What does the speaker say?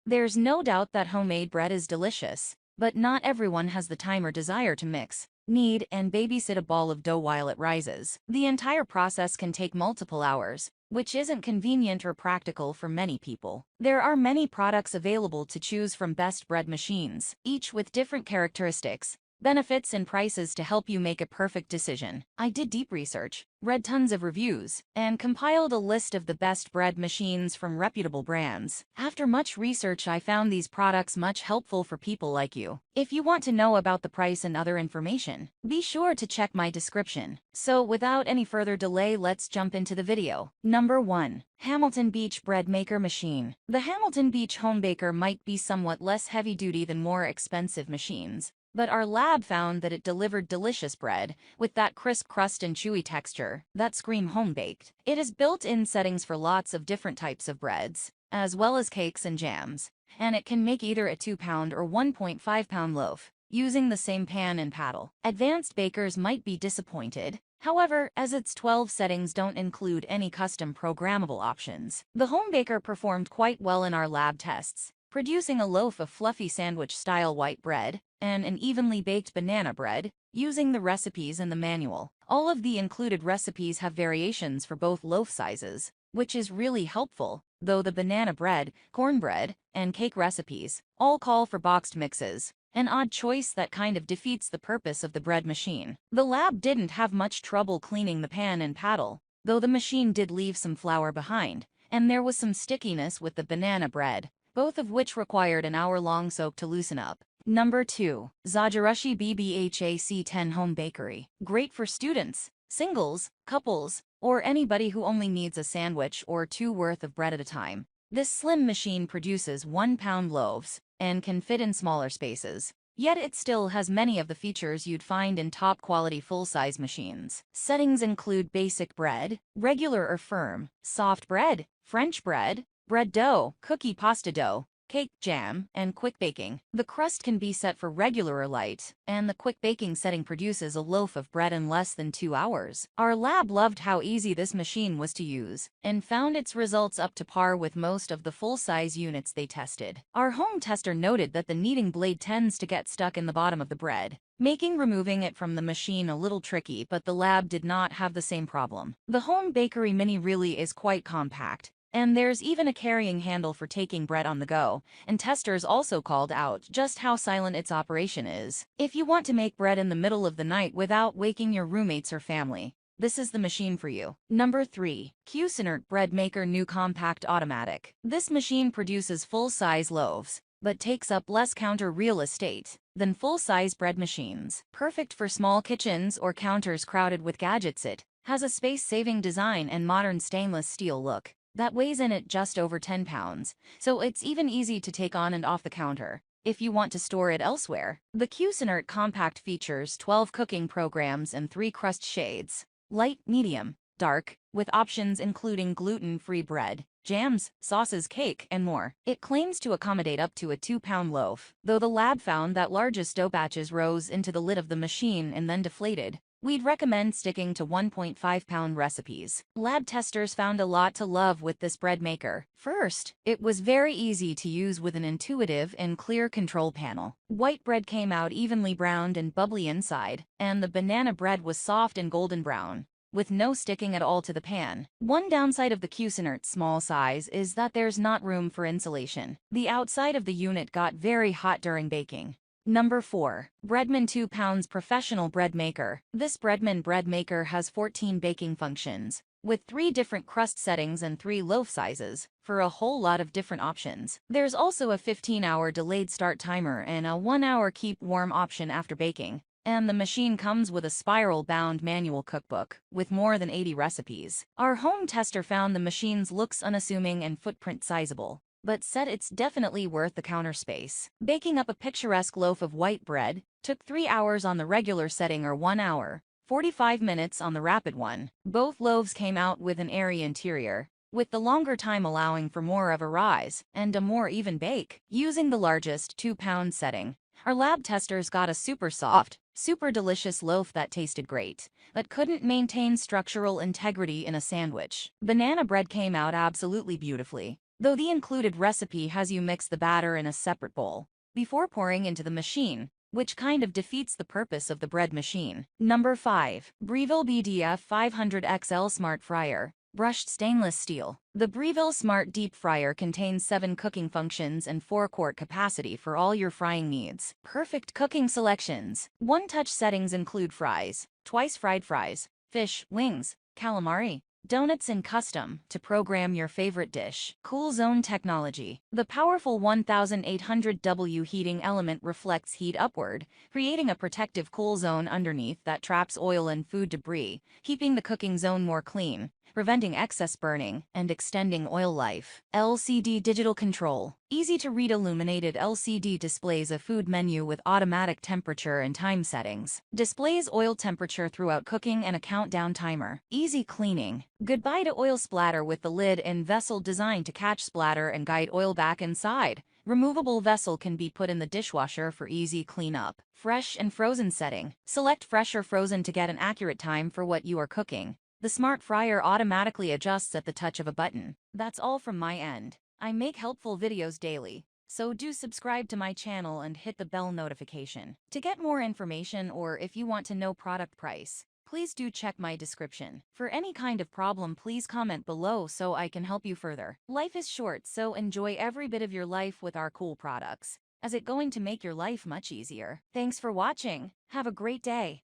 There's no doubt that homemade bread is delicious, but not everyone has the time or desire to mix, knead, and babysit a ball of dough while it rises. The entire process can take multiple hours, which isn't convenient or practical for many people. There are many products available to choose from best bread machines, each with different characteristics, benefits, and prices to help you make a perfect decision. I did deep research, read tons of reviews, and compiled a list of the best bread machines from reputable brands. After much research, I found these products much helpful for people like you. If you want to know about the price and other information, be sure to check my description. So without any further delay, let's jump into the video. Number 1. Hamilton Beach Bread Maker Machine. The Hamilton Beach Home Baker might be somewhat less heavy-duty than more expensive machines, but our lab found that it delivered delicious bread, with that crisp crust and chewy texture that scream home-baked. It has built-in settings for lots of different types of breads, as well as cakes and jams, and it can make either a 2-pound or 1.5-pound loaf, using the same pan and paddle. Advanced bakers might be disappointed, however, as its 12 settings don't include any custom programmable options. The home baker performed quite well in our lab tests, producing a loaf of fluffy sandwich-style white bread and an evenly baked banana bread, using the recipes in the manual. All of the included recipes have variations for both loaf sizes, which is really helpful, though the banana bread, cornbread, and cake recipes all call for boxed mixes. An odd choice that kind of defeats the purpose of the bread machine. The lab didn't have much trouble cleaning the pan and paddle, though the machine did leave some flour behind, and there was some stickiness with the banana bread, both of which required an hour-long soak to loosen up. Number 2. Zajarushi BBHAC 10 Home Bakery. Great for students, singles, couples, or anybody who only needs a sandwich or two worth of bread at a time. This slim machine produces 1-pound loaves and can fit in smaller spaces, yet it still has many of the features you'd find in top-quality full-size machines. Settings include basic bread, regular or firm, soft bread, French bread, bread dough, cookie pasta dough, cake, jam, and quick baking. The crust can be set for regular or light, and the quick baking setting produces a loaf of bread in less than 2 hours. Our lab loved how easy this machine was to use, and found its results up to par with most of the full-size units they tested. Our home tester noted that the kneading blade tends to get stuck in the bottom of the bread, making removing it from the machine a little tricky, but the lab did not have the same problem. The Home Bakery Mini really is quite compact, and there's even a carrying handle for taking bread on the go, and testers also called out just how silent its operation is. If you want to make bread in the middle of the night without waking your roommates or family, this is the machine for you. Number 3. Cuisinart Bread Maker New Compact Automatic. This machine produces full-size loaves, but takes up less counter real estate than full-size bread machines. Perfect for small kitchens or counters crowded with gadgets, it has a space-saving design and modern stainless steel look that weighs in at just over 10 pounds, so it's even easy to take on and off the counter if you want to store it elsewhere. The Cuisinart Compact features 12 cooking programs and 3 crust shades: light, medium, dark, with options including gluten-free bread, jams, sauces, cake, and more. It claims to accommodate up to a 2-pound loaf, though the lab found that largest dough batches rose into the lid of the machine and then deflated. We'd recommend sticking to 1.5-pound recipes. Lab testers found a lot to love with this bread maker. First, it was very easy to use with an intuitive and clear control panel. White bread came out evenly browned and bubbly inside, and the banana bread was soft and golden brown, with no sticking at all to the pan. One downside of the Cuisinart's small size is that there's not room for insulation. The outside of the unit got very hot during baking. Number 4. Breadman 2 pounds Professional Bread Maker. This Breadman bread maker has 14 baking functions, with 3 different crust settings and 3 loaf sizes, for a whole lot of different options. There's also a 15-hour delayed start timer and a 1-hour keep warm option after baking. And the machine comes with a spiral-bound manual cookbook with more than 80 recipes. Our home tester found the machine's looks unassuming and footprint sizable, but said it's definitely worth the counter space. Baking up a picturesque loaf of white bread took 3 hours on the regular setting or 1 hour, 45 minutes on the rapid one. Both loaves came out with an airy interior, with the longer time allowing for more of a rise and a more even bake. Using the largest 2-pound setting, our lab testers got a super soft, super delicious loaf that tasted great, but couldn't maintain structural integrity in a sandwich. Banana bread came out absolutely beautifully, though the included recipe has you mix the batter in a separate bowl before pouring into the machine, which kind of defeats the purpose of the bread machine. Number 5. Breville BDF 500XL Smart Fryer. Brushed stainless steel. The Breville Smart Deep Fryer contains 7 cooking functions and 4-quart capacity for all your frying needs. Perfect cooking selections. One-touch settings include fries, twice fried fries, fish, wings, calamari, donuts, and custom to program your favorite dish. Cool zone technology. The powerful 1800W heating element reflects heat upward, creating a protective cool zone underneath that traps oil and food debris, keeping the cooking zone more clean, preventing excess burning, and extending oil life. LCD digital control. Easy-to-read illuminated LCD displays a food menu with automatic temperature and time settings. Displays oil temperature throughout cooking and a countdown timer. Easy cleaning. Goodbye to oil splatter with the lid and vessel designed to catch splatter and guide oil back inside. Removable vessel can be put in the dishwasher for easy cleanup. Fresh and frozen setting. Select fresh or frozen to get an accurate time for what you are cooking. The smart fryer automatically adjusts at the touch of a button. That's all from my end. I make helpful videos daily, so do subscribe to my channel and hit the bell notification. To get more information or if you want to know product price, please do check my description. For any kind of problem, please comment below so I can help you further. Life is short, so enjoy every bit of your life with our cool products, as it's going to make your life much easier. Thanks for watching. Have a great day.